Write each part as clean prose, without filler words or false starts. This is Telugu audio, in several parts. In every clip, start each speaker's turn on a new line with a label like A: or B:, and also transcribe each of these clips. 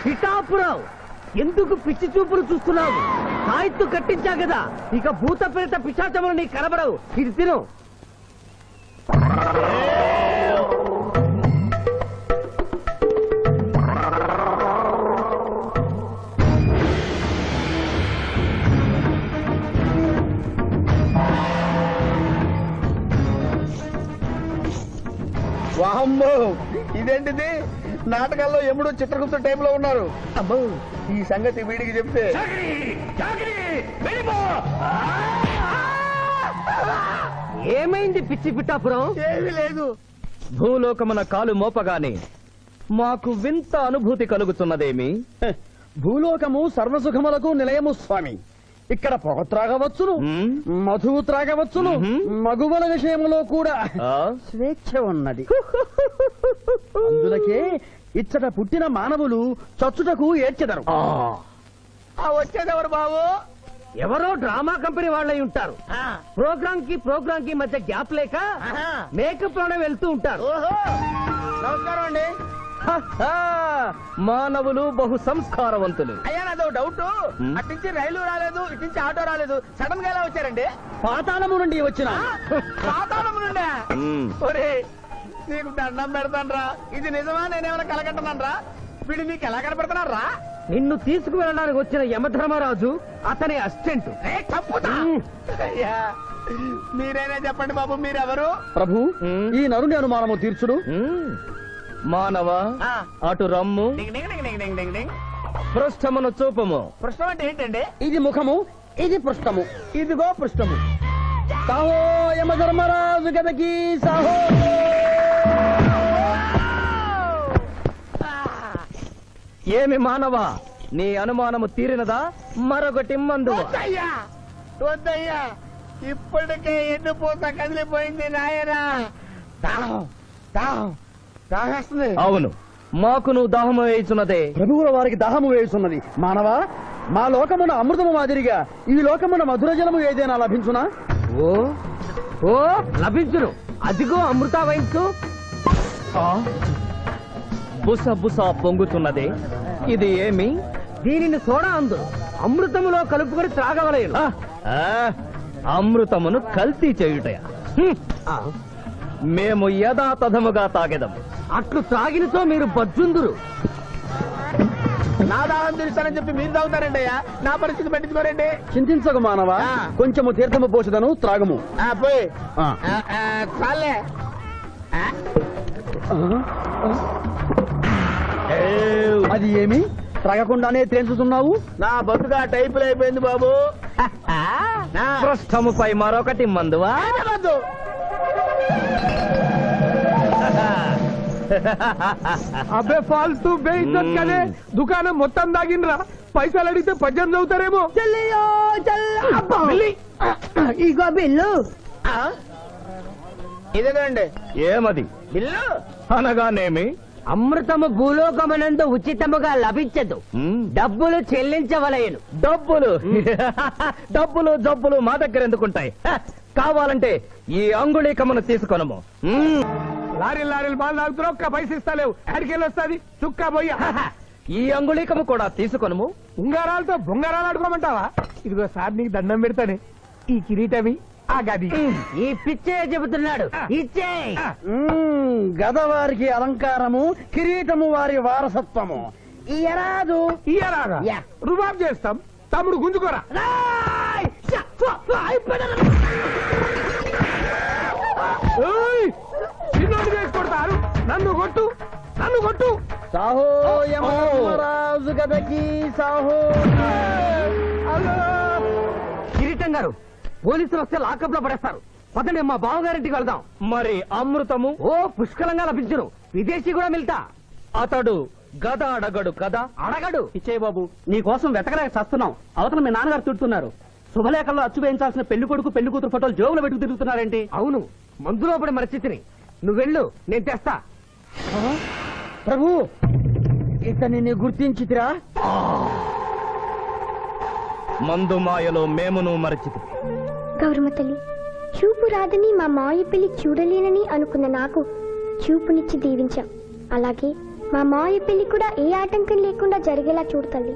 A: పిఠాపురం ఎందుకు పిచ్చి చూపులు చూస్తున్నావు? సాయిత్తు కట్టించా కదా, ఇక భూత ప్రేత పిశాచములు నీ కనబడవు. ఇది తిను.
B: వాహమ్మో, ఇదేంటిది? నాటకాల్లో ఎముడు చిత్రగుప్త టైప్ లో ఉన్నారు. అమ్మో, ఈ సంగతి వీడికి చెప్తే
A: ఏమైంది పిచ్చి పిఠాపురం?
B: ఏమీ లేదు.
C: భూలోకమున కాలు మోపగానే మాకు వింత అనుభూతి కలుగుతున్నదేమి?
B: భూలోకము సర్వసుఖములకు నిలయము స్వామి. ఇక్కడ పొగ త్రాగవచ్చును, మధువు త్రాగవచ్చును, మగువల విషయంలో కూడా స్వేచ్ఛ ఉన్నది. అందులకే ఇచ్చట పుట్టిన మానవులు చచ్చుటకు ఏడ్చెదరు. వచ్చేదెవరు బాబు?
A: ఎవరో డ్రామా కంపెనీ వాళ్ళై ఉంటారు. ప్రోగ్రామ్ కి మధ్య గ్యాప్ లేక మేకప్ లోనే వెళ్తూ ఉంటారు.
B: నమస్కారం అండి.
C: మానవులు బహు సంస్కారవంతులు.
B: అయ్యా, నాదో డౌట్. అట్నుంచి రైలు రాలేదు, ఇట్నుంచి ఆటో రాలేదు, సడన్ గా ఎలా వచ్చారండి? పాతాళము నుండి వచ్చిన. పాతాళము నుండి? ఒరే, నీకు దండం పెడతానరా. ఇది నిజమా? నేనేమైనా కలగంటున్నానరా? వీడు నీకు ఎలా కనపడుతున్నారా?
A: నిన్ను తీసుకువెళ్ళడానికి వచ్చిన యమధర్మరాజు అతని అసిస్టెంట్.
B: అయ్యా, మీరైనా చెప్పండి బాబు, మీరెవరు?
C: ప్రభు, ఈ నరుని అనుమానము తీర్చుడు. మానవ, అటు రమ్ము, పృష్ఠమును చూపము.
B: పృష్ఠం అంటే ఏంటండి?
C: ఇది ముఖము, ఇది పృష్ఠము.
B: ఇదిగో పృష్ఠము.
C: సాహో యమధర్మరాజు గదకి సాహో. ఏమి మానవ, నీ అనుమానము తీరినదా? మరొకటి మందు.
B: వద్దయ్యా, ఇప్పటికే ఎన్నుపోత కదిలిపోయింది నాయనా. దాహం దాహం దాహేస్తుంది.
C: అవును, మాకు నువ్వు దాహము వేయుచున్నదే.
B: ప్రభువుల వారికి దాహము వేయుచున్నది. మానవా, మా లోకమున అమృతము మాదిరిగా ఈ లోకమున మధుర జలము ఏదైనా లభించునా?
A: ఓ ఓ లభించును. అదిగో అమృత వయస్సు.
C: బుస బుస పొంగుతున్నదే, ఇది ఏమి?
A: దీనిని సోడా అందు అమృతములో కలుపుకొని త్రాగవలేను.
C: అమృతమును కల్తీ చేయుటయా? మేము యథాతథముగా తాగెదము.
A: అట్లు త్రాగినతో మీరు బజ్జుందురు.
B: నా దాహం తీరుస్తానని చెప్పి మీరు తాగుతారండి అయ్యా. నా పరిస్థితి పట్టించుకోరండి.
C: చింతించకు మానవా, కొంచెము తీర్థము పోషదను, త్రాగము.
B: పోయి చాలే.
C: అది ఏమి? త్రాగకుండానే తేల్చుతున్నావు?
B: నా బతుగా టైపులు అయిపోయింది బాబు.
C: పృష్ఠముపై మరొకటి మందువా?
B: అబ్బే ఫాల్తూ బేయిజ్జత్ కదే. దుకాణం మొత్తం దాగినరా. పైసలు అడిగితే 18 అవుతారేమో.
A: ఇగో బిల్లు.
B: ఇదేనండి
C: ఏమది?
B: బిల్లు
C: అనగానేమి?
A: అమృతము భూలోకమునందు ఉచితముగా లభించదు, డబ్బులు చెల్లించవలయను.
C: డబ్బులు డబ్బులు జబ్బులు మా దగ్గర ఎందుకుంటాయి? కావాలంటే ఈ అంగుళీకమును తీసుకొనము.
B: లారీలు బాగా తాగుతున్నావు, ఒక్క పైసలు ఇస్తలేవు. ఎక్కడికెళ్ళి వస్తుంది చుక్క పోయ్యా.
C: ఈ అంగుళీకము కూడా తీసుకొనము.
B: ఉంగరాలతో బొంగరాలు ఆడుకోమంటావా? ఇదిగో సార్, నీకు దండం పెడతానే. ఈ కిరీటమి, ఆ గది.
A: ఈ పిచ్చే చెబుతున్నాడు. ఇచ్చే.
B: గద వారికి అలంకారము, కిరీటము వారి వారసత్వము. ఇయరాదు రుబాబ్ చేస్తాం. తమ్ముడు గుంజుకోరా. చిన్నోడు చేసి కొడతారు. నన్ను కొట్టు, నన్ను కొట్టు.
C: సాహో యమధర్మరాజు గదకి సాహో.
A: కిరీటం గారు, పోలీసులు వస్తే లాకప్ లో పడేస్తారు. పదండి, మా బావగారింటికి వెళ్దాం.
C: మరి అమృతము?
A: ఓ పుష్కలంగా లభించును. విదేశీ కూడా మిల్తా.
C: అతడు గద అడగడు కదా?
A: అడగడు.
B: ఇచ్చేయి బాబు, నీ కోసం వెతకలేక చస్తున్నాం. అవతల మీ నాన్నగారు తిడుతున్నారు. శుభలేఖల్లో అచ్చు వేయించాల్సిన పెళ్లి కొడుకు పెళ్లి కూతురు ఫోటోలు జోబులు పెట్టుకు తిరుగుతున్నారేంటి?
A: అవును, మందులో పడి మరచితిని. నువ్వెళ్ళు, నేను తెస్తా.
B: ప్రభు, ఇతన్ని నీ గుర్తించితిరా?
C: మందు మాయలో మేమును మరచితి.
D: గౌరమ్మ తల్లి, చూపు రాదని మా మాయ పెళ్లి చూడలేనని అనుకున్న నాకు చూపునిచ్చి దీవించాం. అలాగే మా మావయ్య పెళ్లి కూడా ఏ ఆటంకం లేకుండా జరిగేలా చూడు తల్లి.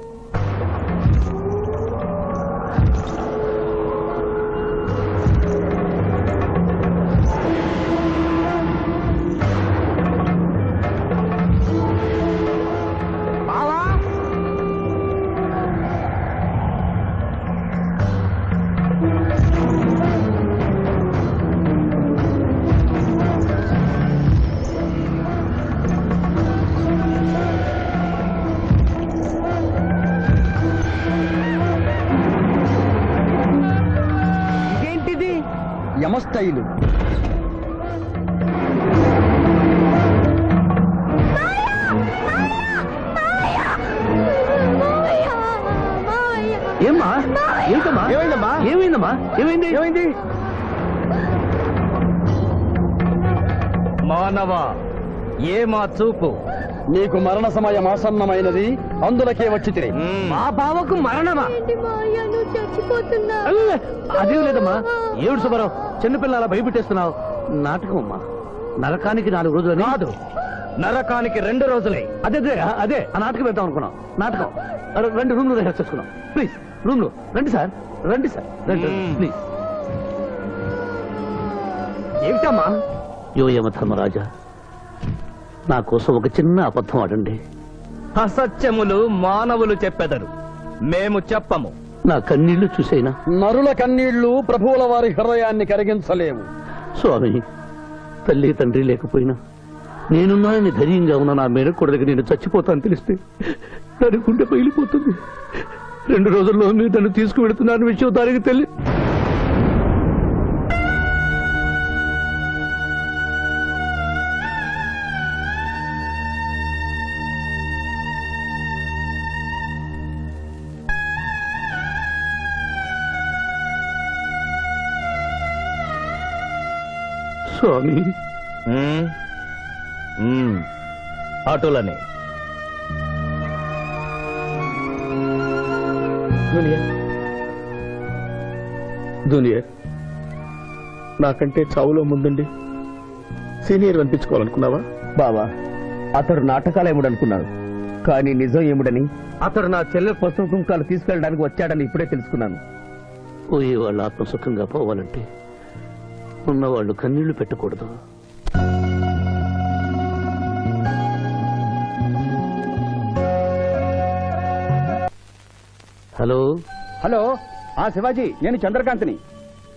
B: బావా
A: ఇదేంటిది?
C: యమస్థైలు.
A: ఏమ్మా? ఏంటమ్మా?
C: ఏమైందమ్మా?
A: ఏమైందమ్మా? ఏమైంది?
C: ఏమైంది?
A: మానవ ఏ మా చూపు
C: నీకు మరణ సమయం ఆసన్నమైనది, అందులకే వచ్చి తిరి.
A: మా బావకు మరణమా?
D: ఏంటి మావయ్య నువ్వు చచ్చిపోతున్నా?
A: అదేం లేదమ్మా. ఏడు సుబ్బారావు, చిన్నపిల్లల భయపెట్టేస్తున్నావు. నాటకం అమ్మా. నరకానికి 4 రోజులు కాదు, నరకానికి 2 రోజులే. అదే అదే అదే ఆ నాటకం వేద్దాం అనుకున్నాం. నాటకం 2 రూమ్లు రిహార్స్ చేసుకున్నాం. ప్లీజ్ రూమ్ లో రండి సార్, రండి సార్, రండి ప్లీజ్. ఏమిటమ్మా? యో యమ ధర్మరాజా, నా కోసం ఒక చిన్న అబద్ధం ఆడండి. అసత్యములు మానవులు చెప్పెదరు, మేము చెప్పము. నా కన్నీళ్లు చూసేనా?
C: నరుల కన్నీళ్లు ప్రభువుల వారి హృదయాన్ని కరిగించలేవు.
A: స్వామి, తల్లి తండ్రి లేకపోయినా నేనున్నానని ధైర్యంగా ఉన్న నా మేనకోడలికి నేను చచ్చిపోతాను తెలిస్తే దాని గుండె పగిలిపోతుంది. 2 రోజుల్లో మీరు తను తీసుకువెడుతున్నాను విషయం దానికి తెలియదు. స్వామి, ఆటోలనే దునియా నాకంటే చావులో ముందండి సీనియర్ అనిపించుకోవాలనుకున్నావా? బావా, అతడు నాటకాలు ఏముడనుకున్నాడు, కానీ నిజం ఏముడని అతడు నా చెల్లె పసుపు కుంకాలు తీసుకెళ్ళడానికి వచ్చాడని ఇప్పుడే తెలుసుకున్నాను. పోయే వాళ్ళు ఆత్మసుఖంగా పోవాలంటే ఉన్నవాళ్ళు కన్నీళ్లు పెట్టకూడదు. హలో
B: హలో, శివాజీ, నేను చంద్రకాంత్ని.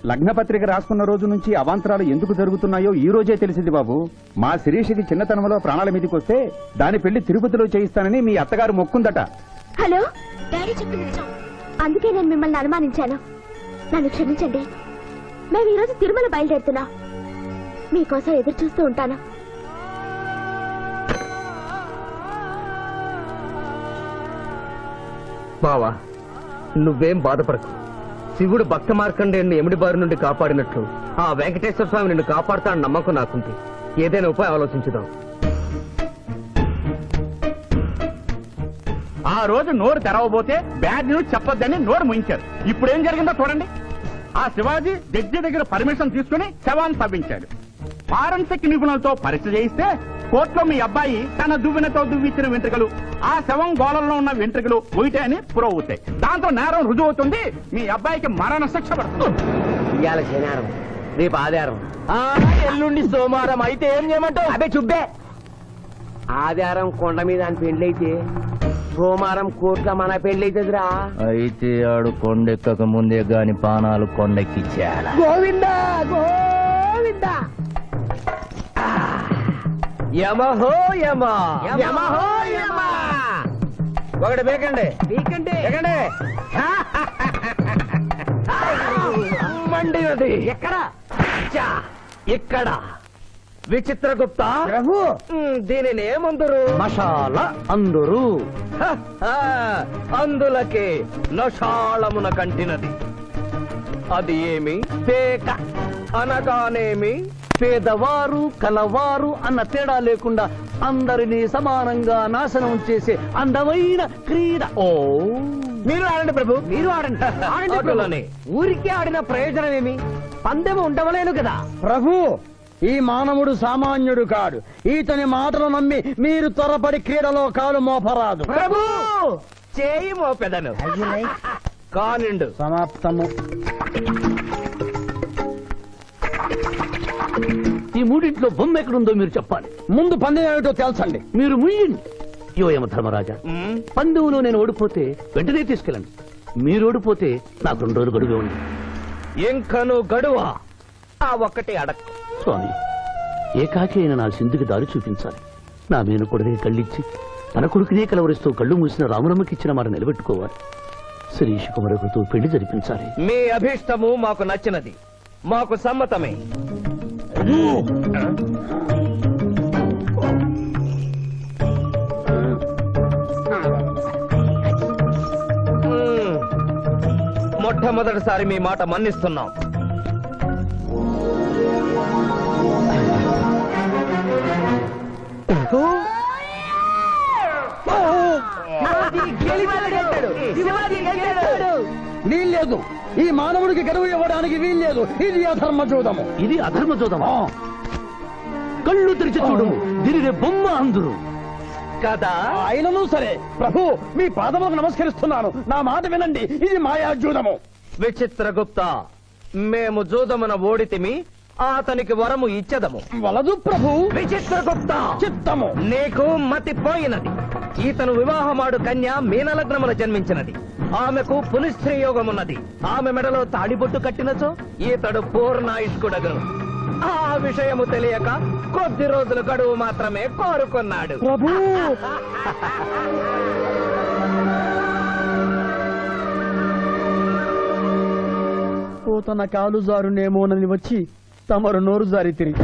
B: లగ్నపత్రిక రాసుకున్న రోజు నుంచి అవాంతరాలు ఎందుకు జరుగుతున్నాయో ఈ రోజే తెలిసింది బాబు. మా శిరీషకి చిన్నతనంలో ప్రాణాల మీదకి వస్తే దాని పెళ్లి తిరుపతిలో చేయిస్తానని మీ అత్తగారు మొక్కుందట.
D: హలో, డాడీ చెప్పింది నిజం. అందుకే నేను మిమ్మల్ని అనుమానించాను. నన్ను క్షమించండి. మేము ఈరోజు తిరుమల బయలుదేరుతున్నాం. మీకోసం ఎదురు చూస్తూ ఉంటాను.
A: బావా, నువ్వేం బాధపడకు. శివుడు భక్త మార్కండేయుని ఎమిడి బారి నుండి కాపాడినట్లు ఆ వెంకటేశ్వర స్వామి నిన్ను కాపాడుతాడని నమ్మకం నాకుంది. ఏదైనా ఉపాయం ఆలోచించుదాం.
B: ఆ రోజు నోరు తెరవబోతే బ్యాడ్ న్యూస్ చెప్పొద్దని నోరు ముయించారు. ఇప్పుడు ఏం జరిగిందో చూడండి. ఆ శివాజీ జడ్జి దగ్గర పర్మిషన్ తీసుకుని శవాన్ని తవ్వించాడు. ఫారెన్సిక్ నిపుణులతో పరీక్ష చేయిస్తే కోర్టులో మీ అబ్బాయి తన దువ్వెనతో దువ్విచ్చిన వెంట్రుకలు, ఆ శవం గోళంలో ఉన్న వెంట్రుకలు ఒకటే అని ప్రూవ్ అవుతాయి. దాంతో నేరం రుజువు అవుతుంది. మీ అబ్బాయికి మరణ శిక్ష పడుతుంది.
A: ఇవాళ శనివారం, రేపు ఆదివారం, ఎల్లుండి సోమవారం. అయితే ఏం చేయమంటావు? అదే చుబ్బే. ఆదివారం కొండ మీద అని పెళ్ళైతే సోమవారం కోట్ల మన పెళ్ళైతుందిరా.
E: అయితే ఆడు కొండెక్కక ముందే గాని పానాలు కొండెక్కిచ్చేయాల.
A: గోవిందా గోవిందా. యమహో యమ, యమహో యమ. ఒకటి బేకండి, బీకండి, బేకండి. మండినది ఎక్కడ? ఇక్కడ. విచిత్రగుప్త ప్రభు, దీనిని ఏమందరు? మషాల అందురు. అందులకే నషాళమున కంటినది. అది ఏమి? పేక అనగానేమి పేదవారు కలవారు అన్న తేడా లేకుండా అందరినీ సమానంగా నాశనం చేసే అందమైన క్రీడ. ఓ, మీరు ఆడండి ప్రభు, మీరు ఆడండి. ఆడండి. ఊరికే ఆడిన ప్రయోజనం ఏమి? పందెము ఉండవలేను కదా
B: ప్రభు,
C: ఈ మానవుడు సామాన్యుడు కాడు. ఈతని మాటలు నమ్మి మీరు త్వరపడి క్రీడలో కాలు మోపరాదు.
B: ప్రభు చేయి మోపెదను కానిండు.
C: సమాప్తము.
A: ఈ మూడింట్లో బొమ్మ ఎక్కడుందో మీరు చెప్పాలి.
C: ముందు పందెం ఏమిటో తెలుసండి.
A: మీరు ముయ్యండి. యో యమ ధర్మరాజా, పందెంలో నేను ఓడిపోతే వెంటనే తీసుకెళ్ళండి. మీరు ఓడిపోతే నాకు 2 రోజులు గడువే ఉంది.
B: ఇంకను గడువా ఆ ఒక్కటి అడక్.
A: స్వామి, ఏకాకి అయిన నా సింధుకి దారి చూపించాలి. నా మేను కొడుకే కళ్ళిచ్చి తన కొడుకునే కలవరిస్తూ కళ్ళు మూసిన రాములమ్మకి ఇచ్చిన మాట నిలబెట్టుకోవాలి. శిరీష్ కుమరకుతో పెళ్లి జరిపించాలి.
B: మీ అభీష్టము మాకు నచ్చినది, మాకు సమ్మతమే. మొట్టమొదటిసారి మీ మాట మన్నిస్తున్నాం.
C: వీల్లేదు. ఈ మానవుడికి గడువు ఇవ్వడానికి వీల్లేదు. ఇది అధర్మ జూదము.
A: ఇది అధర్మ జోదమా? కళ్ళు తెరిచి చూడు, దీనినే బొమ్మ అందురు
B: కదా.
C: అయినను సరే ప్రభు, మీ పాదములకు నమస్కరిస్తున్నాను. నా మాట వినండి. ఇది మాయా జూదము.
B: విచిత్రగుప్త, మేము జూదమున ఓడితిమి, అతనికి వరము ఇచ్చదము.
C: వలదు ప్రభు.
B: విచిత్రగుప్త,
C: చిత్తము.
B: నీకు మతి పోయినది. ఈతను వివాహమాడు కన్య మీనలగ్నమున జన్మించినది. ఆమెకు పునిస్త్రీ యోగమున్నది. ఆమె మెడలో తాడిబొట్టు కట్టినచో ఈతడు పూర్ణాయుష్కుడగను. ఆ విషయము తెలియక కొద్ది రోజుల గడువు మాత్రమే కోరుకున్నాడు.
C: ప్రభు, తన కాలు జారునేమోనని వచ్చి తమరు నోరు జారి తిరిగి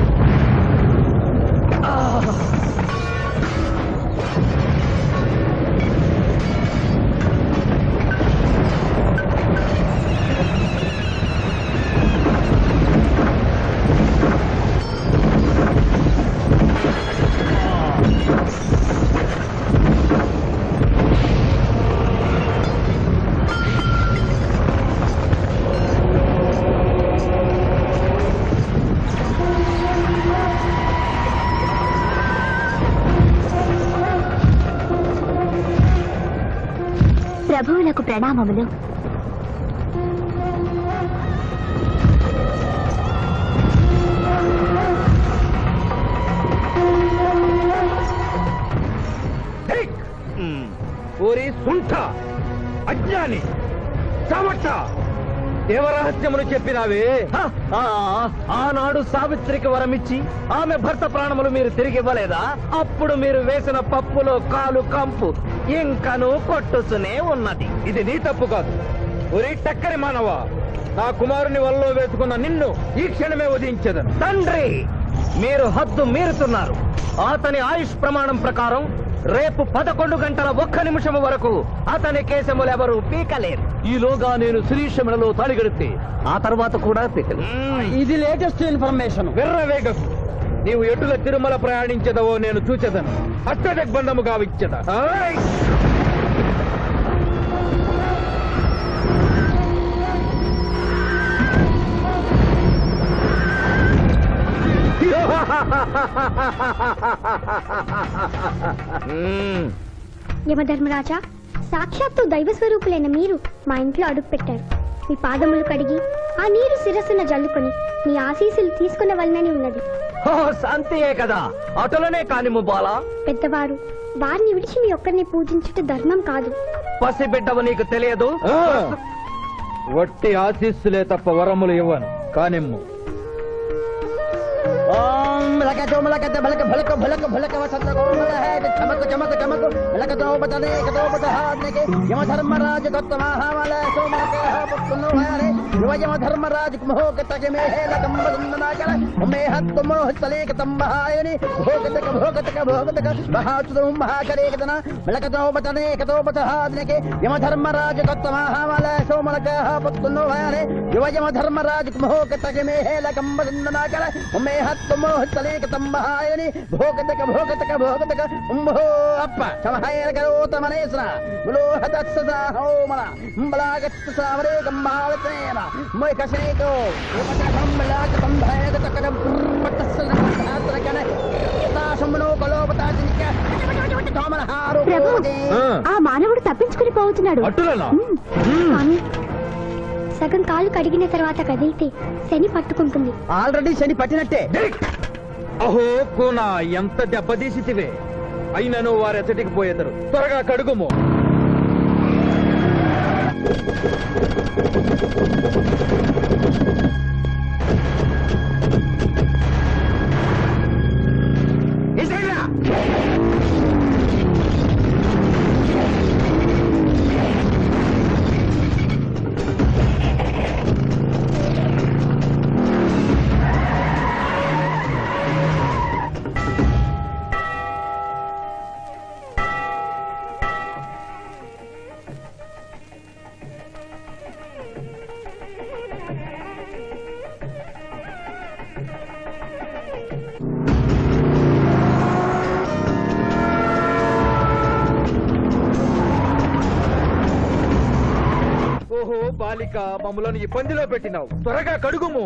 D: ప్రభువులకు ప్రణామములు.
B: ఊరి సుంఠ, అజ్ఞాని, చమట, దేవరహస్యమును చెప్పినావే. ఆనాడు సావిత్రికి వరమిచ్చి ఆమె భర్త ప్రాణములు మీరు తిరిగి ఇవ్వలేదా? అప్పుడు మీరు వేసిన పప్పులో కాలు కంపు ఇంకను కొట్టుసునే ఉన్నది. ఇది నీ తప్పు కాదు. ఒరి టక్కరి మానవ, నా కుమారుని వల్లో వేసుకున్న నిన్ను ఈ క్షణమే వధించదను. తండ్రి, మీరు హద్దు మీరుతున్నారు. అతని ఆయుష్ ప్రమాణం ప్రకారం రేపు 11 గంటల 1 నిమిషం వరకు అతని కేశములెవరూ పీకలేరు.
A: ఈలోగా నేను శిరీష మెడలో తాళి గడితే ఆ తర్వాత కూడా పీకలు.
C: ఇది లేటెస్ట్ ఇన్ఫర్మేషన్.
B: వెర్రవేగకు. నీవు ఎటుల తిరుమల ప్రయాణించదవో నేను చూచెదను. అష్టదిగ్బంధము గావిచ్చద.
D: యమధర్మరాజా, సాక్షాత్తు దైవ స్వరూపులైన మీరు మా ఇంట్లో అడుగు పెట్టారు. మీ పాదములు కడిగి ఆ నీరు శిరస్సున జల్లుకొని మీ ఆశీస్సులు తీసుకునవలనని ఉన్నది.
B: శాంతియే కదా, అటులనే కానిము బాలా.
D: పెద్దవారు, వారిని విడిచి మీ ఒక్కరిని పూజించుట ధర్మం కాదు.
B: పసిబిడ్డవు నీకు తెలియదు. వట్టి ఆశీస్సులే తప్ప వరములు ఇవ్వను. కానిమ్ము.
C: ఓం లకతో మలకత బలక భలక భలక భలక వసంత గోమల హే చమక చమక చమక లకతో బతనే కతో బతహాద్నకే యమ ధర్మరాజ దత్తమహావల సోమనక పుత్తును హరే యువయమ ధర్మరాజ మోహకతక మే హే లకం బదందనాకల మే హత్ మోహతలేక తంబహాయని భోగతక బహాచుదం మహాకరేకతన లకతో బతనే కతో బతహాద్నకే యమ ధర్మరాజ దత్తమహావల సోమనక పుత్తును హరే యువయమ ధర్మరాజ మోహకతక మే హే లకం బదందనాకల మే హత్ మోహతలేక తంబహాయని భోగతక ఉంభో అప్ప సమహాయన కరోతమనేసన బలోహతత్సదా హోమన బలాగత్త సావరే గంబాలతేన మొయకసేతో ఉపకం బలాక సంభయత కరం పట్టసన
D: ప్రభు ఆ మానవుడు తప్పించుకుని పోతున్నాడు
A: అట్టులేనా
D: స్వామి సగం కాలు కడిగిన తర్వాత కదిలితే శని పట్టుకుంటుంది
C: ఆల్రెడీ శని పట్టినట్టే.
B: అహో కూనా ఎంత దెబ్బతీసితివే అయినను వారెచ్చటికి పోయేదరు త్వరగా కడుగుము. ఓహో బాలిక మమ్మలను ఇబ్బందిలో పెట్టినావు త్వరగా కడుగుము.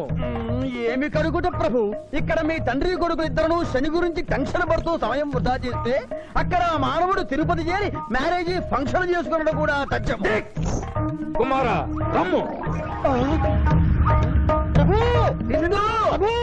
C: ఏమి కడుగుట ప్రభు, ఇక్కడ మీ తండ్రి కొడుకు ఇద్దరు శని గురించి టెన్షన్ పడుతూ సమయం వృధా చేస్తే అక్కడ ఆ మానవుడు తిరుపతి చేరి మ్యారేజ్ ఫంక్షన్ చేసుకున్నట్టు కూడా తథ్యం.
B: కుమారా రమ్ము.
C: ప్రభు, ఇదిగో, ప్రభు.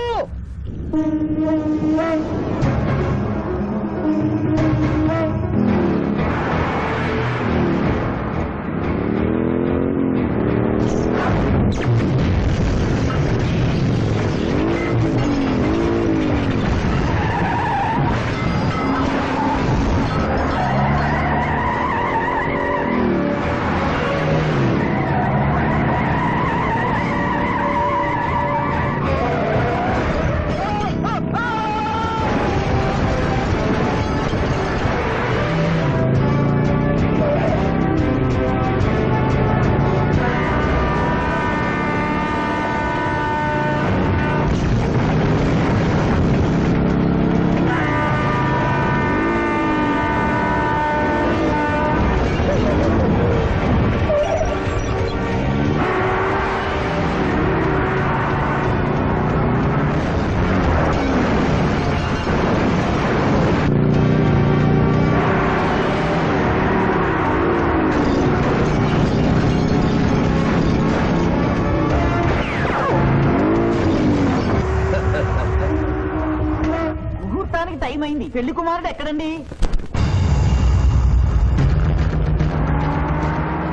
F: ముహూర్తానికి టైం అయింది. పెళ్లి కుమారుడు ఎక్కడండి?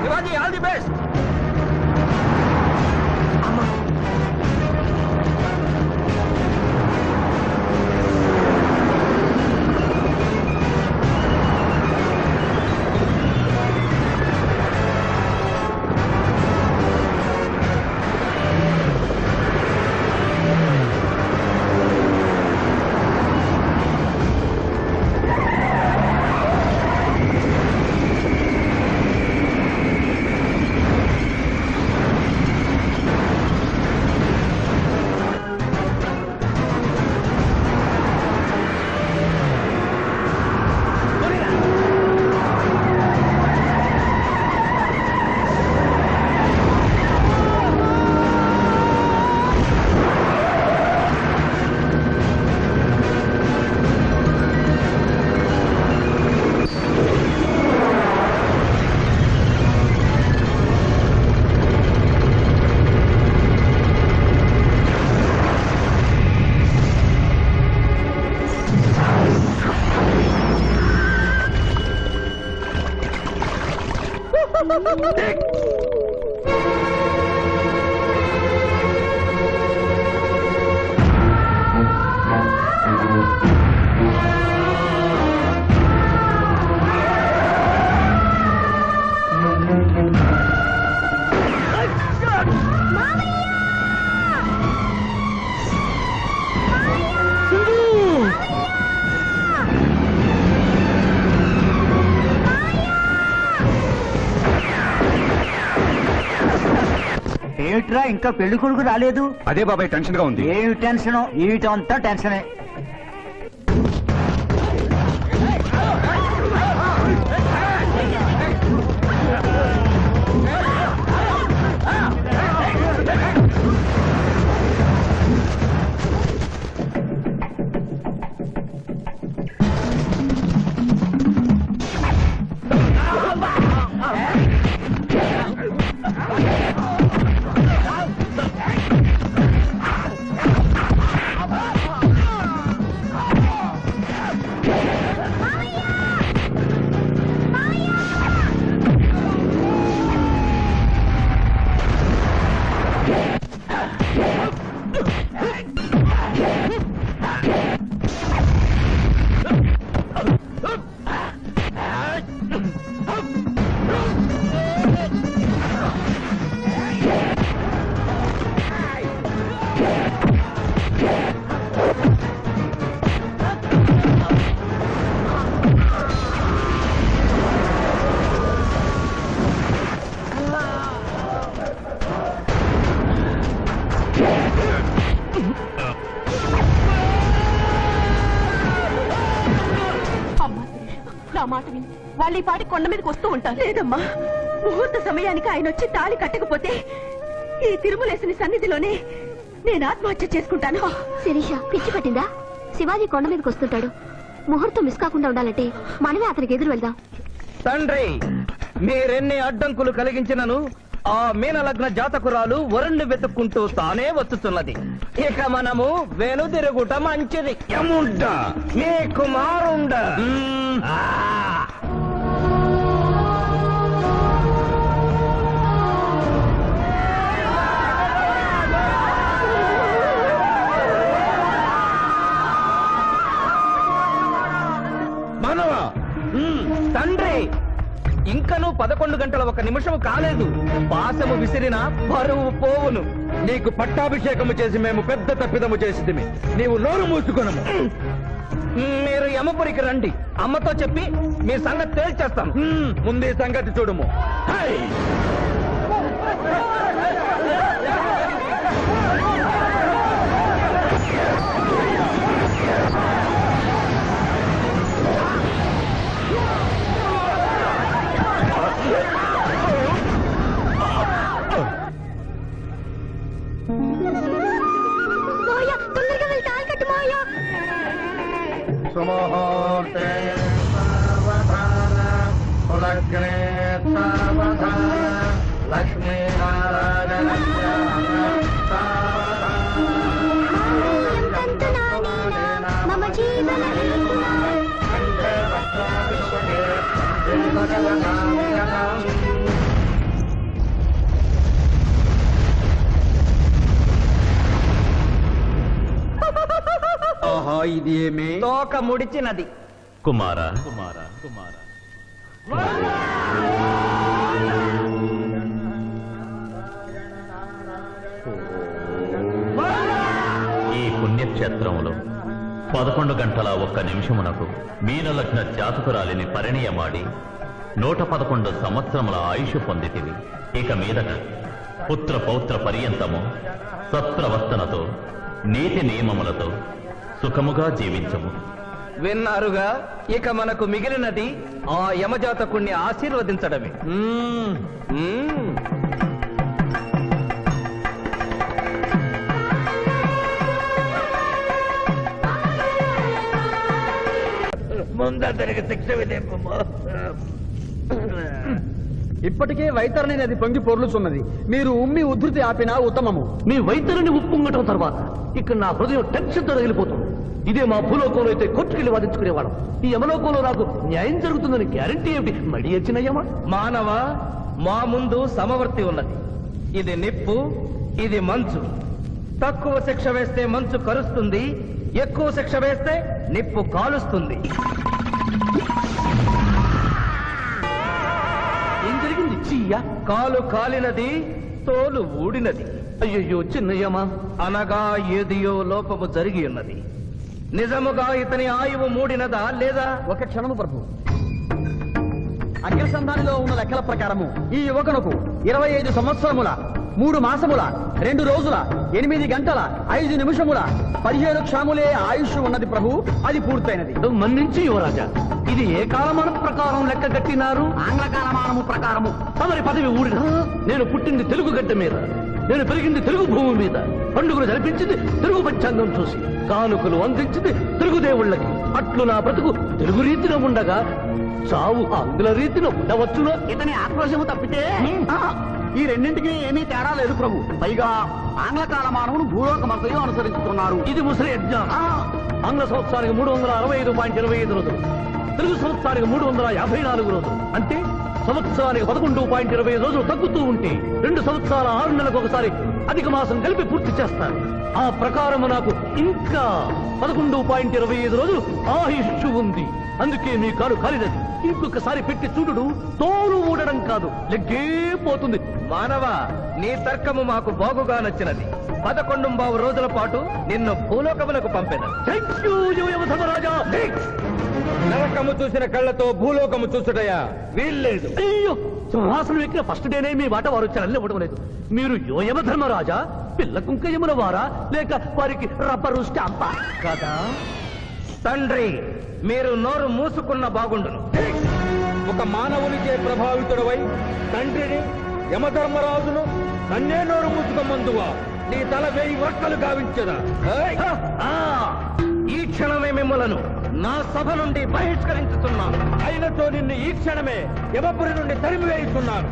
B: Shivaji all the best.
F: ఏమిట్రా ఇంకా పెళ్లి కొడుకు రాలేదు?
B: అదే బాబాయ్ టెన్షన్ గా ఉంది.
F: ఏమి టెన్షన్? ఏమిటంతా టెన్షనే.
G: నా మాట విని వాళ్ళు ఈ పాటి కొండ మీదకి వస్తూ ఉంటారు. లేదమ్మా, ముహూర్త సమయానికి ఆయన వచ్చి తాళి కట్టకపోతే ఈ తిరుమలేసిన సన్నిధిలోనే నేను ఆత్మహత్య చేసుకుంటాను.
D: శిరీష పిచ్చి పట్టిందా? శివాజీ కొండ మీదకి వస్తుంటాడు. ముహూర్తం మిస్ కాకుండా ఉండాలంటే మనమే అతనికి ఎదురు వెళ్దాం.
E: తండ్రి, మీరెన్ని అడ్డంకులు కలిగించినను ఆ మీనలగ్న జాతకురాలు వరుణ్ణి వెతుక్కుంటూ తానే వచ్చుతున్నది. ఇక మనము వెనుదిరుగుట మంచిది.
A: యముండ
E: మీ కుమారుండ
A: మానవ
E: తండ్రి, ఇంకనూ 11 గంటల 1 నిమిషం కాలేదు. పాశము విసిరిన పరువు పోవును.
A: నీకు పట్టాభిషేకము చేసి మేము పెద్ద తప్పిదము చేసింది. నీవు నోరు మూసుకొనము.
E: మీరు యమపురికి రండి. అమ్మతో చెప్పి మీ సంగతి తేల్చేస్తాం.
A: ముందే సంగతి చూడము. హై!
D: మోయ, తొందరగా వెళ్ళి తాళి కట్టు మోయ.
C: సుముహూర్తే సావధాన కులగ్నే సావధాన లక్ష్మీనారాయణ
D: మమ జీవన
A: ఆహా, ఇది ఏమి?
E: తోక ముడిచినది.
H: కుమారా, ఈ పుణ్యక్షేత్రంలో 11 గంటల 1 నిమిషమునకు మీనలగ్న జాతకురాలిని పరిణయమాడి 111 సంవత్సరముల ఆయుష్ పొందితివి. ఇక మీదట పుత్ర పౌత్ర పర్యంతము సత్ప్రవర్తనతో నీతి నియమములతో సుఖముగా జీవించము.
E: విన్నారుగా, ఇక మనకు మిగిలినది ఆ యమజాతకుణ్ణి ఆశీర్వదించడమే.
A: ముందరికి శిక్ష విధింపము.
B: ఇప్పటికే వైతరణి నది పొంగి పొర్లుచున్నది. మీరు ఉమ్మి ఉధృతి ఆపినా ఉత్తమము.
A: మీ వైద్యులని ఉప్పొంగటం తర్వాత ఇక్కడ నా హృదయం టెన్షన్తో రగిలిపోతుంది. ఇదే మా భూలోకంలో అయితే కొట్టుకెళ్లి వాదించుకునేవాళ్ళం. ఈ యమలోకంలో నాకు న్యాయం జరుగుతుందని గ్యారంటీ ఏమిటి? మడి వచ్చిన యమ.
E: మానవ, మా ముందు సమవర్తి ఉన్నది. ఇది నిప్పు, ఇది మంచు. తక్కువ శిక్ష వేస్తే మంచు కరుస్తుంది, ఎక్కువ శిక్ష వేస్తే నిప్పు కాలుస్తుంది.
A: ఏం జరిగింది? చీయ
E: కాలు కాలినది, తోలు ఊడినది.
A: అయ్యయ్యో చిన్నయ్యమ.
E: అనగా ఏదియో లోపము జరిగి ఉన్నది. నిజముగా ఇతని ఆయువు మూడినదా లేదా?
B: ఒక క్షణము ప్రభు. అగ్రసంధానిలో ఉన్న లెక్కల ప్రకారము ఈ యువకునకు 25 సంవత్సరముల 3 మాసముల 2 రోజుల 8 గంటల 5 నిమిషముల 17 క్షాములే ఆయుష్ ఉన్నది ప్రభు. అది పూర్తయినది.
A: మన్నించి యువరాజా, ఇది ఏ కాలమానం ప్రకారం లెక్క కట్టినారు?
B: ఆంగ్ల కాలమానము ప్రకారము.
A: తమరి పదవి ఊడిన. నేను పుట్టింది తెలుగు గడ్డ మీద, నేను పెరిగింది తెలుగు భూమి మీద, పండుగలు జరిపించింది తెలుగు పంచాంగం చూసి, కానుకలు అందించింది తెలుగు దేవుళ్ళకి. అట్లు నా బ్రతుకు తెలుగు రీతిలో ఉండగా చావు ఆంగ్ల రీతిలో ఉండవచ్చునో?
B: ఇతని ఆక్రోశము తప్పితే ఈ రెండింటికి ఏమీ తేడా లేదు ప్రభు. పైగా ఆంగ్ల కాలమానమును భూలోకమంతయు అనుసరించుతున్నారు.
A: ఇది ముసలి యజ్ఞం. ఆంగ్ల సంవత్సరానికి 365.25 రోజులు, తెలుగు సంవత్సరానికి 354 రోజులు. అంటే సంవత్సరానికి 11.25 రోజులు తగ్గుతూ ఉంటే 2 సంవత్సరాల 6 నెలలకు ఒకసారి అధిక మాసం కలిపి పూర్తి చేస్తారు. ఆ ప్రకారం నాకు ఇంకా 11.25 రోజులు ఆయుష్ ఉంది. అందుకే మీ కాలు కాలినది. ఇంకొకసారి పెట్టి చూడు, తోలు ఊడడం కాదు, లెగ్గే పోతుంది.
E: మానవ, నీ తర్కము మాకు బాగుగా నచ్చినది. 11 రోజుల పాటు నిన్ను భూలోకములకు పంపెను.
A: థ్యాంక్ యూ యువధర్మరాజా.
E: నరకము చూసిన కళ్ళతో భూలోకము చూసుటయా వీల్లేదు.
A: అయ్యో, సింహాసనం ఎక్కిన ఫస్ట్ డేనే మీ మాట వారు వచ్చి ఇవ్వడం లేదు. మీరు యోయమ ధర్మరాజా, పిల్ల కుంకయముల వారా, లేక వారికి రబ్బరు స్టాంపా?
E: కదా తండ్రి, మీరు నోరు మూసుకున్న బాగుండును.
B: ఒక మానవునిచే ప్రభావితుడవై తండ్రిని యమధర్మరాజును నన్నే నోరు ముసుకమందువా నీ తల 1000 వక్కలు గావించదా
E: ఈ క్షణమే మిమ్మలను నా సభ నుండి బహిష్కరించుతున్నాను.
B: అయినతో నిన్ను ఈ క్షణమే యమపురి నుండి తరిమివేయుతున్నాను.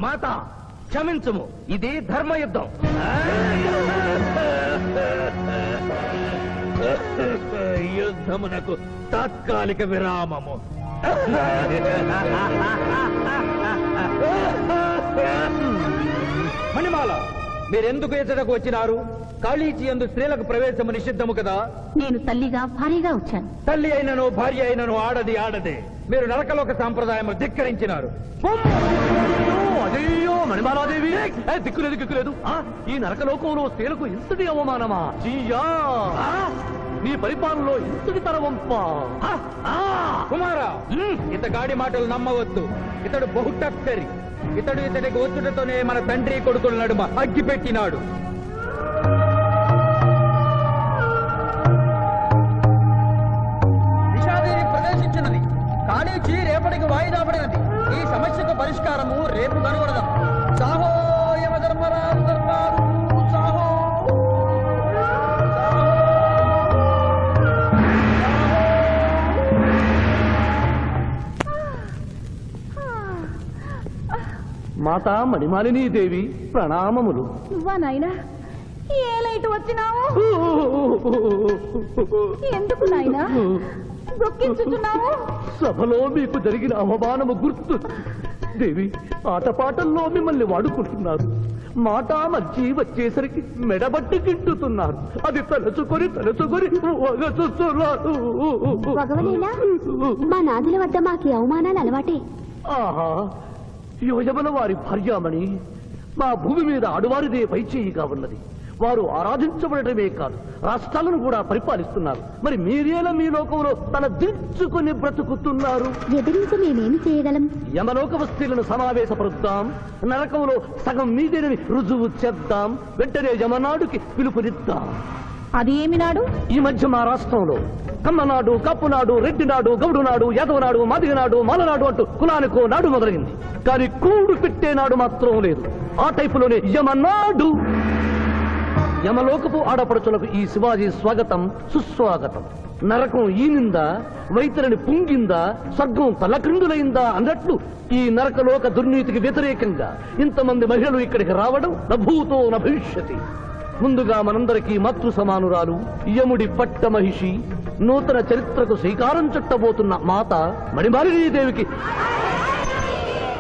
E: మాత క్షమించుము, ఇది ధర్మయుద్ధం.
B: యుద్ధమునకు తాత్కాలిక విరామము. మణిమాల, మీరెందుకు ఎచ్చటకు వచ్చినారు? కాళీచి యందు స్త్రీలకు ప్రవేశము నిషిద్ధము కదా.
G: నేను తల్లిగా భారీగా వచ్చాను.
B: తల్లి అయినను భార్య అయినను ఆడదే. మీరు నరకలోక సాంప్రదాయము ధిక్కరించినారు.
A: అదేయో మణిమాలాదేవి, దిక్కులేదు. ఈ నరకలోకంలో స్త్రీలకు ఇంతటి అవమానమా? చీయా, నీ పరిపాలనలో ఇంతటి తరవంప.
B: కుమారా, ఇతగాడి మాటలు నమ్మవద్దు. ఇతడు బహుటక్కరి. ఇతడికి వచ్చుటతోనే మన తండ్రి కొడుకుల నడుమ అగ్గి పెట్టినాడు.
C: విషాదేవి ప్రవేశించినది. కాళీచి రేపటికి వాయిదా పడినది. ఈ సమస్యకు పరిష్కారము రేపు కనుగొడదాం. సాహో యమధర్మరాజు దర్బారు, సాహో.
A: మాతా మణిమాలినీ దేవి ప్రణామములు.
G: నువ్వా నాయనా? ఏ లైట్ వచ్చినావు? ఎందుకు నాయనా దుఃఖించుతున్నావు?
A: సభలో మీకు జరిగిన అవమానము గుర్తు. దేవి, ఆటపాటల్లో మిమ్మల్ని వాడుకుంటున్నారు. మాట మధ్య వచ్చేసరికి మెడబట్టి గిట్టుతున్నారు. అది తలుచుకొని వగచుస్తున్నారు.
D: భగవనేనా? మా నాదుల వద్ద మాకి అవమానాలు అలవాటే.
A: ఆహా, యోజమన వారి భార్యామణి మా భూమి మీద ఆడువారిదే పైచేయిగా ఉన్నది. వారు ఆరాధించబడటమే కాదు, రాష్ట్రాలను కూడా పరిపాలిస్తున్నారు. మరి మీరేలా మీ లోకంలో తన దించుకుని బ్రతుకుతున్నారు?
D: ఎదిరించి మేమేమి చేయగలం?
A: యమలోక వస్తువులను సమావేశపరుద్దాం. నరకంలో సగం మీదేనని రుజువు చేద్దాం. వెంటనే యమనాడుకి పిలుపునిద్దాం.
G: అది ఏమి నాడు?
A: ఈ మధ్య మా రాష్ట్రంలో కమ్మనాడు, కప్పునాడు, రెడ్డినాడు, గౌడునాడు, యాదవనాడు, మాదిగనాడు, మాలనాడు అంటూ కులానికో నాడు మొదలైంది. కానీ కూడు పెట్టే నాడు మాత్రం లేదు. ఆ టైపులోనే యమనాడు. యమలోకపు ఆడపడుచులకు ఈ శివాజీ స్వాగతం సుస్వాగతం. నరకం ఈనిందా, వైతరిని పుంగిందా, స్వర్గం తలక్రిందులైందా అన్నట్లు ఈ నరకలోక దుర్నీతికి వ్యతిరేకంగా ఇంతమంది మహిళలు ఇక్కడికి రావడం నభూతో నభవిష్యతి. ముందుగా మనందరికీ మాతృ సమానురాలు, యముడి పట్ట మహిషి, నూతన చరిత్రకు శ్రీకారం చుట్టబోతున్న మాత మణిమాలినీ దేవికి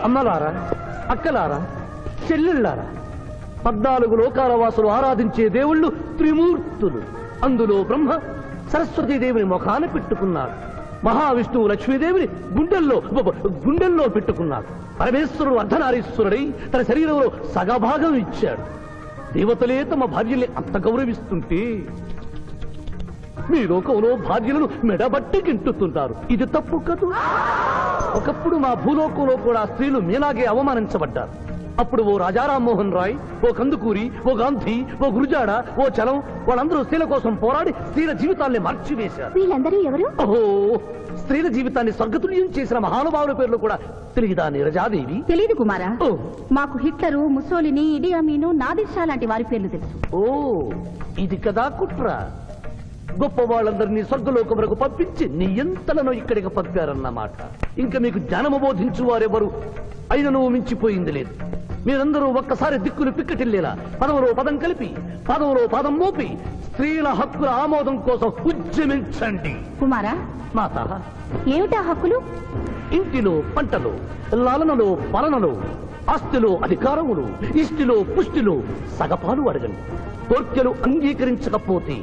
A: అమ్మలారా, అక్కలారా, చెల్లెళ్ళారా, 14 లోకాల వాసులు ఆరాధించే దేవుళ్ళు త్రిమూర్తులు. అందులో బ్రహ్మ సరస్వతీదేవిని ముఖాన పెట్టుకున్నాడు. మహావిష్ణువు లక్ష్మీదేవిని గుండెల్లో పెట్టుకున్నాడు. పరమేశ్వరుడు అర్ధనారీశ్వరుడై తన శరీరంలో సగభాగం ఇచ్చాడు. దేవతలే తమ భార్యల్ని అంత గౌరవిస్తుంటే మీ లోకంలో భార్యలను మెడబట్టి గింటుతుంటారు. ఇది తప్పు కదూ. ఒకప్పుడు మా భూలోకంలో కూడా స్త్రీలు మీలాగే అవమానించబడ్డారు. అప్పుడు ఓ రాజా రామ్మోహన్ రాయ్, ఓ కందుకూరి, ఓ గాంధీ, ఓ గురుజాడ, ఓ చలం వాళ్ళందరూ స్త్రీల కోసం పోరాడి స్త్రీల జీవితాల్ని మార్చివేశారు.
D: వీళ్ళందరూ ఎవరు?
A: ఓహో, స్త్రీల జీవితాన్ని స్వర్గతుల్యం చేసిన మహానుభావుల పేర్లు కూడా తెలియదా నీరజాదేవి?
G: తెలీదు కుమారా.
A: ఓ,
G: మాకు హిట్లరు, ముసోలిని, ఇడి అమీను, నాదిర్ లాంటి వారి పేర్లు తెలుసు.
A: ఓ, ఇది కదా కుట్ర. గొప్ప వాళ్ళందరినీ స్వర్గలోకములకు పంపించి నీ ఎంతలను ఇక్కడికి పంపారన్నమాట. ఇంకా మీకు జ్ఞానము బోధించు వారెవరు అయినను మించిపోయింది లేదు. మీరందరూ ఒక్కసారి దిక్కులు పిక్కటిల్లేలా పదవులో పదం కలిపి, పదవులో పదం మోపి స్త్రీల హక్కుల ఆమోదం కోసం ఉద్యమించండి.
G: కుమారా,
A: మాత,
G: ఏమిటా హక్కులు?
A: ఇంటిలో పంటలో, లాలనలో, పాలనలో, ఆస్తిలో అధికారములు, ఇష్టిలో పుష్టిలో సగపాలు అడగండి. కోర్కెలు అంగీకరించకపోతే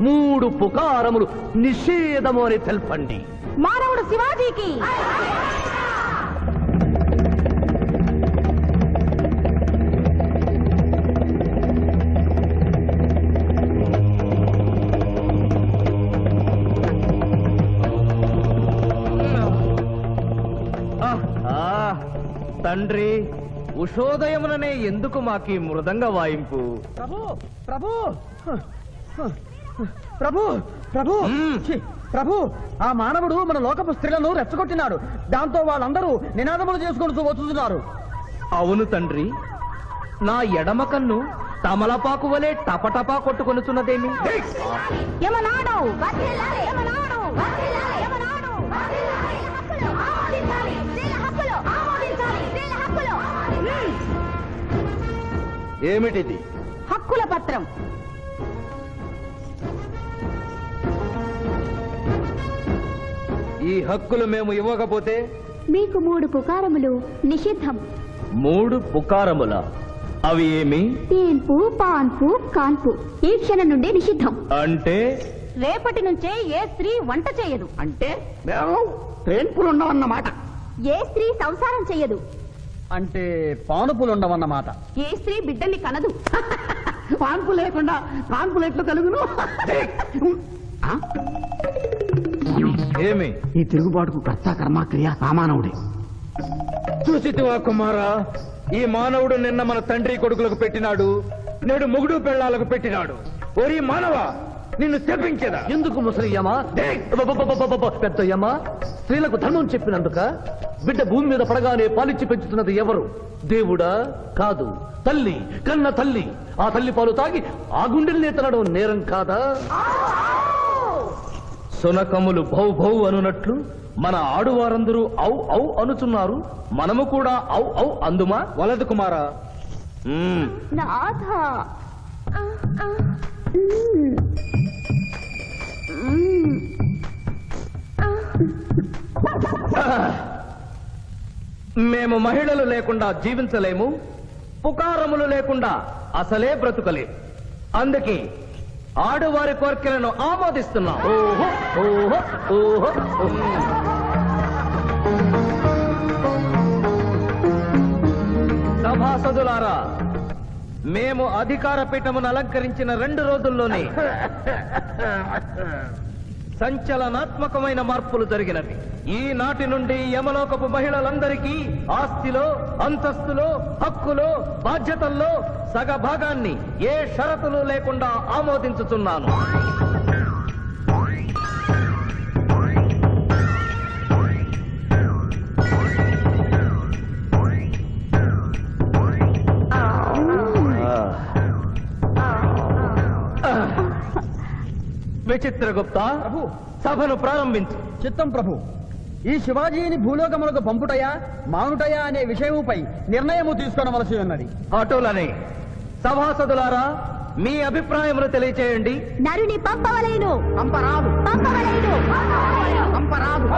A: 3 పుకారములు నిషేధము అని తెల్పండి.
G: మానవుడు శివాజీకి
E: తండ్రి, ఉషోదయముననే ఎందుకు మాకీ మృదంగ వాయింపు?
C: ప్రభు ప్రభు ప్రభు ప్రభు ఛీ, ప్రభు ఆ మానవుడు మన లోకపు స్త్రీలను రెచ్చగొట్టినాడు. దాంతో వాళ్ళందరూ నినాదములు చేసుకుంటూ వచ్చుతున్నారు.
E: అవును తండ్రి, నా ఎడమ కన్ను తమలపాకు వలె టపటపా కొట్టుకొనుచున్నదేమి?
G: యమనాడు
A: ఏమిటిది?
G: హక్కుల పత్రం.
E: ఈ హక్కులు మేము ఇవ్వకపోతే
D: మీకు 3 పుకారములు నిషిద్ధం.
E: 3 పుకారముల? అవి ఏమి?
D: తేన్పు, పాన్పు, కాన్పు ఈ క్షణం నుండి నిషిద్ధం.
E: అంటే
G: రేపటి నుంచే ఏ స్త్రీ వంట చేయదు.
C: అంటే మేము ట్రేన్పులు ఉండవన్నమాట.
D: ఏ స్త్రీ సంసారం చెయ్యదు.
C: అంటే పానుపులు ఉండవన్నమాట.
G: ఏ స్త్రీ బిడ్డల్ని కనదు.
C: పాన్పు లేకుండా కాన్పులు ఎట్లు కలుగును? ఆ?
E: ఏమి?
C: ఈ తిరుగుబాటుకు కర్త కర్మక్రియ సామానవుడే.
E: చూసితివా కుమారా, ఈ మానవుడు నిన్న మన తండ్రి కొడుకులకు పెట్టినాడు, నేడు మొగుడు పెళ్ళాలకు పెట్టినాడు. ఓరి మానవ, నిన్ను శపించదా?
A: ఎందుకు ముసలియమ్మా, పెద్దయ్యమ్మా? స్త్రీలకు ధర్మం చెప్పినందుక? బిడ్డ భూమి మీద పడగానే పాలిచ్చి పెంచుతున్నది ఎవరు? దేవుడా? కాదు, తల్లి, కన్న తల్లి. ఆ తల్లి పాలు తాగి ఆ గుండెల్నే తనడం నేరం కాదా?
E: సునకములు భౌ భౌ అనునట్లు మన ఆడువారందరూ ఔ ఔ అనుచున్నారు. మనము కూడా ఔ ఔ అందుమా? వలదు కుమారా.
D: నాథ
E: మేము మహిళలు లేకుండా జీవించలేము, పుకారములు లేకుండా అసలే బ్రతుకలేము. అందుకే ఆడువారి కోరికలను ఆమోదిస్తున్నాం.
A: ఓహో ఓహో ఓహో.
E: సభాసదులారా, మేము అధికార పీఠమును అలంకరించిన 2 రోజుల్లోనే సంచలనాత్మకమైన మార్పులు జరిగినవి. ఈనాటి నుండి యమలోకపు మహిళలందరికీ ఆస్తిలో, అంతస్తులో, హక్కులో, బాధ్యతల్లో సగభాగాన్ని ఏ షరతులు లేకుండా ఆమోదించుతున్నాను. విచిత్రగుప్త, సభను ప్రారంభించు.
C: చిత్తం ప్రభు. ఈ శివాజీని భూలోకములకు పంపుటయా మానుటయా అనే విషయముపై నిర్ణయము తీసుకొనవలసి ఉన్నది.
E: అటులనే సభాసదులారా, మీ అభిప్రాయములు తెలియచేయండి.
D: నరుని పంపవలేను.
C: పంపరాదు.
D: పంపవలేను.
C: పంపరాదు.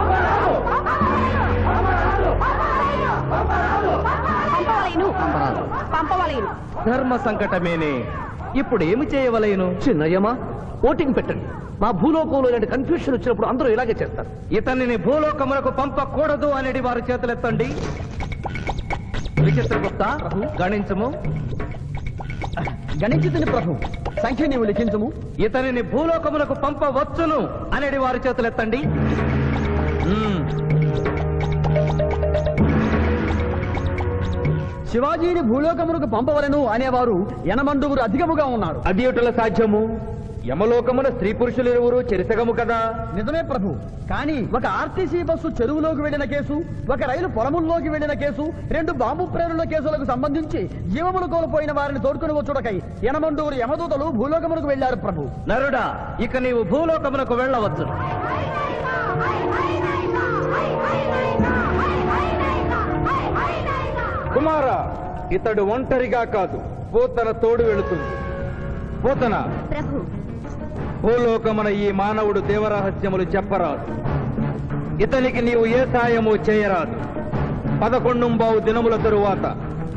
G: పంపవలేను.
E: ధర్మ సంకటమేనే. ఇప్పుడు ఏమి చేయవలేను?
A: చిన్నయ్యమ్మా, ఓటింగ్ పెట్టండి. మా భూలోకంలో ఇలాంటి కన్ఫ్యూషన్ వచ్చినప్పుడు అందరూ ఇలాగే చేస్తారు.
E: ఇతనిని భూలోకములకు పంపకూడదు అనేది వారి చేతులెత్తండి. విచిత్రగుప్త, గణించము.
C: గణించుతుని ప్రభు. సంఖ్య నీవు లిఖించుము.
E: ఇతనిని భూలోకములకు పంపవచ్చును అనేది వారి చేతులెత్తండి.
C: శివాజీని భూలోకములకు పంపవలను అనేవారు 80 అధికముగా ఉన్నారు.
E: అది ఎటుల సాధ్యము? యమలోకమున స్త్రీ పురుషులు ఇరువురు చెరిసగము కదా.
C: నిజమే ప్రభు. కానీ ఒక ఆర్టీసీ బస్సు చెరువులోకి వెళ్లిన కేసు, ఒక రైలు పొలముల్లోకి వెళ్లిన కేసు, 2 బాంబు ప్రేరుల కేసులకు సంబంధించి జీవములు కోల్పోయిన వారిని తోడుకుని వచ్చుటకై 80 యమదూతలు భూలోకములకు వెళ్లారు ప్రభు.
E: నరుడా, ఇక నీవు భూలోకమునకు వెళ్ళవచ్చు. కుమారా, ఇతడు ఒంటరిగా కాదు, పోతన తోడు వెళుతుంది. పోతన,
D: ప్రభు,
E: భూలోకమున ఈ మానవుడు దేవరహస్యములు చెప్పరాదు. ఇతనికి నీవు ఏ సాయము చేయరాదు. 11 దినముల తరువాత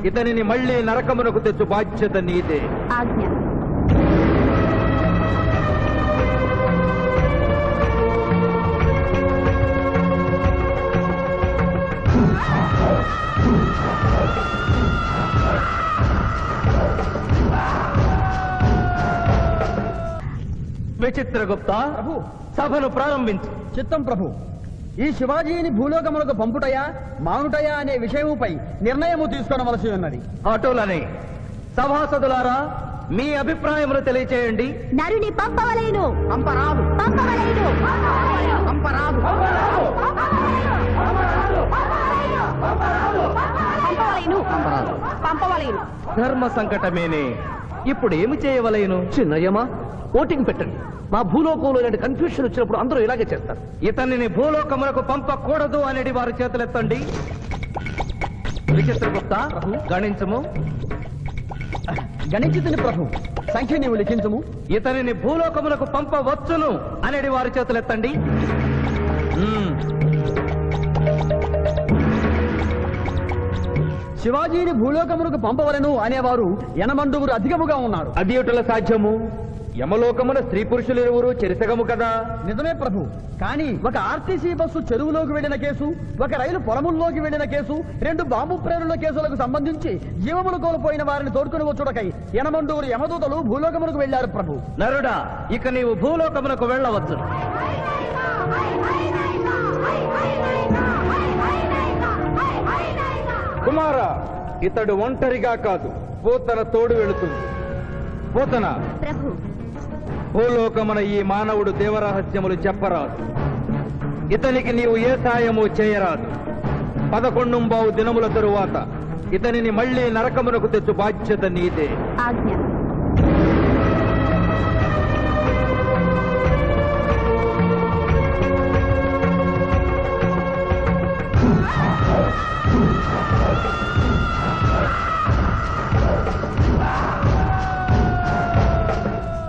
E: ఇతనిని మళ్ళీ నరకమునకు తెచ్చు బాధ్యత నీదే.
G: ఆజ్ఞ.
E: విచిత్రగుప్త, సభను ప్రారంభించు.
C: చిత్తం ప్రభు. ఈ శివాజీని భూలోకములకు పంపుటయా మానుటయా అనే విషయముపై నిర్ణయము తీసుకొనవలసి ఉన్నది.
E: అటులనే సభాసదులారా, మీ అభిప్రాయములు తెలియచేయండి.
D: నరుని పంపవలేను.
C: పంపరాదు.
D: పంపవలేను.
C: పంపరాదు.
G: పంపవలేను. పంపవలేను.
E: ధర్మ సంకటమేనే. ఇప్పుడు ఏమి చేయవలేను?
A: చిన్నయ్యమా, ఓటింగ్ పెట్టండి. మా భూలోకంలో ఇలాంటి కన్ఫ్యూషన్ వచ్చినప్పుడు అందరూ ఇలాగే చేస్తారు.
E: ఇతనిని భూలోకములకు పంపకూడదు అనేది వారి చేతులెత్తండి. విచిత్రగుప్త, గణించము.
C: గణించుతుని ప్రభు. సంఖ్య నీవు లిఖించుము.
E: ఇతనిని భూలోకములకు పంపవచ్చును అనేది వారి చేతులెత్తండి.
C: శివాజీని భూలోకములకు పంపవలను అనేవారు ఎనమండుగురు అధికముగా ఉన్నారు.
E: అది ఎటుల సాధ్యము? యమలోకమున స్త్రీ పురుషులు ఇరువురు చెరిసగము కదా.
C: నిజమే ప్రభు. కానీ ఒక ఆర్టీసీ బస్సు చెరువులోకి వెళ్లిన కేసు, ఒక రైలు పొలముల్లోకి వెళ్లిన కేసు, 2 బాంబు ప్రేరుల కేసులకు సంబంధించి జీవములు కోల్పోయిన వారిని తోడుకుని వచ్చుటకై ఎనమండుగురు యమదూతలు భూలోకములకు వెళ్లారు ప్రభు.
E: నరుడా, ఇక నీవు భూలోకమునకు వెళ్ళవచ్చు. కుమార, ఇతడు ఒంటరిగా కాదు, పోతన తోడు వెళుతుంది. పోతన,
D: ప్రభు.
E: భూలోకమున ఈ మానవుడు దేవరహస్యములు చెప్పరాదు. ఇతనికి నీవు ఏ సాయము చేయరాదు. 11 దినముల తరువాత ఇతనిని మళ్ళీ నరకమునకు తెచ్చు బాధ్యత నీదే.
G: ఆజ్ఞ.